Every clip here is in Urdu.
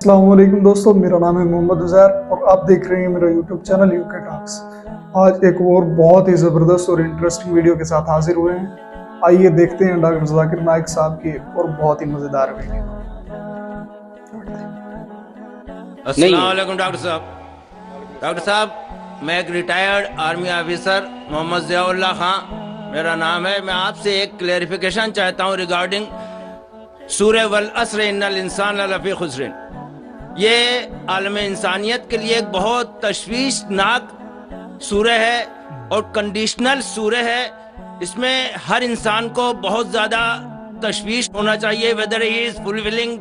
السلام علیکم دوستو، میرا نام ہے محمد عزیر اور آپ دیکھ رہے ہیں میرا یوٹیوب چینل یوکے ٹاکس۔ آج ایک اور بہت ہی زبردست اور انٹرسٹنگ ویڈیو کے ساتھ حاضر ہوئے ہیں۔ آئیے دیکھتے ہیں ڈاکٹر ذاکر نائک صاحب کی اور بہت ہی مزیدار ویڈیو۔ السلام علیکم ڈاکٹر صاحب۔ ڈاکٹر صاحب، میں ایک ریٹائرڈ آرمی آفیسر محمد ضیاء اللہ خان میرا نام ہے۔ میں آپ سے ایک کلیریفیکیشن چاہتا ہوں ریگارڈنگ سورہ والعصر ان الانسان لفی خسر۔ یہ عالم انسانیت کے لیے ایک بہت تشویشناک سورہ ہے اور کنڈیشنل سورہ ہے۔ اس میں ہر انسان کو بہت زیادہ تشویش ہونا چاہیے whether he is fulfilling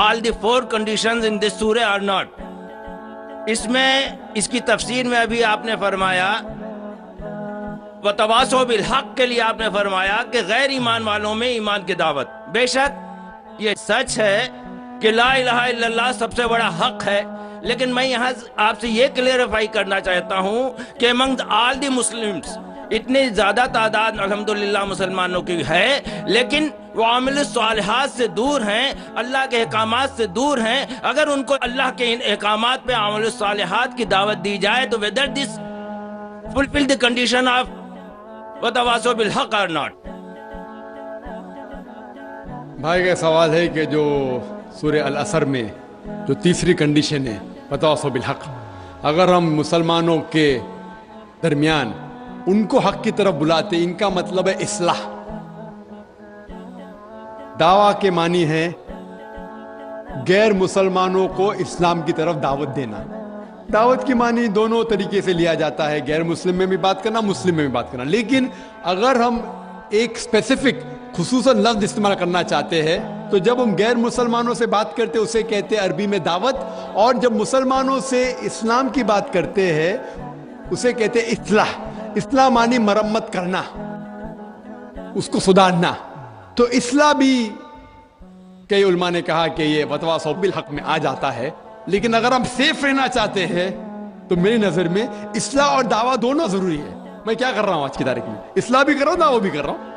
all the 4 conditions in this surah or not۔ اس میں اس کی تفسیر میں ابھی آپ نے فرمایا وَتَوَاصَوْا بِالْحَقِّ کے لیے آپ نے فرمایا کہ غیر ایمان والوں میں ایمان کی دعوت۔ بے شک یہ سچ ہے کہ لا الہ الا اللہ سب سے بڑا حق ہے، لیکن میں یہاں آپ سے یہ کلیئرفائی کرنا چاہتا ہوں کہ among all the Muslims اتنی زیادہ تعداد الحمدللہ مسلمانوں کی ہے، لیکن وہ عامل الصالحات سے دور ہیں، اللہ کے احکامات سے دور ہیں۔ اگر ان کو اللہ کے ان احکامات پہ عامل الصالحات کی دعوت دی جائے تو whether this fulfill the condition of وَتَوَاصَوْا بِالْحَقِّ or not۔ بھائی کا سوال ہے کہ جو سورہ العصر میں جو تیسری کنڈیشن ہے وَتَوَاصَوْا بِالْحَقِّ، اگر ہم مسلمانوں کے درمیان ان کو حق کی طرف بلاتے، ان کا مطلب ہے اصلاح۔ دعویٰ کے معنی ہے غیر مسلمانوں کو اسلام کی طرف دعوت دینا۔ دعوت کی معنی دونوں طریقے سے لیا جاتا ہے، غیر مسلم میں بھی بات کرنا، مسلم میں بھی بات کرنا۔ لیکن اگر ہم ایک اسپیسیفک خصوصاً لفظ استعمال کرنا چاہتے ہیں تو جب ہم غیر مسلمانوں سے بات کرتے ہیں اسے کہتے ہیں عربی میں دعوت، اور جب مسلمانوں سے اسلام کی بات کرتے ہیں اسے کہتے ہیں اصلاح۔ اصلاح معنی مرمت کرنا، اس کو سدھارنا۔ تو اصلاح بھی کئی علماء نے کہا کہ یہ وَتَوَاصَوْا بِالْحَقِّ میں آ جاتا ہے، لیکن اگر ہم سیف رہنا چاہتے ہیں تو میری نظر میں اصلاح اور دعویٰ دونوں ضروری ہے۔ میں کیا کر رہا ہوں آج کی تاریخ میں؟ اصلاح بھی کر رہا ہوں، دعویٰ بھی کر رہا ہوں۔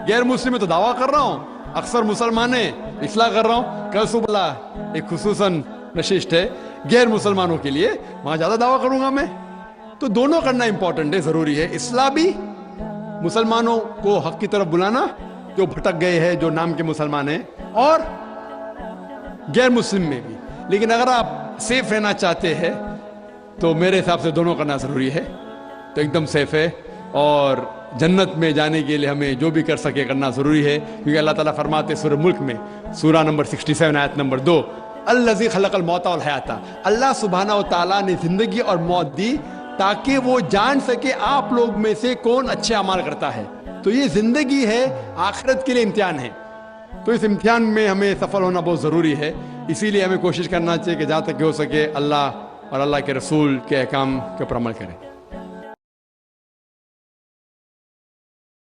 غیر مسلم میں تو دعویٰ کر رہا ہوں، اکثر مسلمان ہیں، اصلاح کر رہا ہوں۔ کل صبح ایک خصوصاً نشست ہے غیر مسلمانوں کے لیے، وہاں زیادہ دعویٰ کروں گا میں۔ تو دونوں کرنا امپورٹنٹ ہے، ضروری ہے۔ اصلاح بھی مسلمانوں کو حق کی طرف بلانا جو بھٹک گئے ہیں، جو نام کے مسلمان ہیں، اور غیر مسلم میں بھی۔ لیکن اگر آپ سیف رہنا چاہتے ہیں تو میرے حساب سے دونوں کرنا ضروری ہے، تو ایک دم سیف ہے۔ اور جنت میں جانے کے لیے ہمیں جو بھی کر سکے کرنا ضروری ہے، کیونکہ اللہ تعالیٰ فرماتے سورہ ملک میں سورہ نمبر 67 آیت نمبر 2 الذی خلق الموت والحیات، اللہ سبحانہ و تعالیٰ نے زندگی اور موت دی تاکہ وہ جان سکے آپ لوگ میں سے کون اچھے اعمال کرتا ہے۔ تو یہ زندگی ہے، آخرت کے لیے امتحان ہے، تو اس امتحان میں ہمیں سفل ہونا بہت ضروری ہے۔ اسی لیے ہمیں کوشش کرنا چاہیے کہ جہاں تک ہو سکے اللہ اور اللہ کے رسول کے احکام کے اوپر عمل کریں۔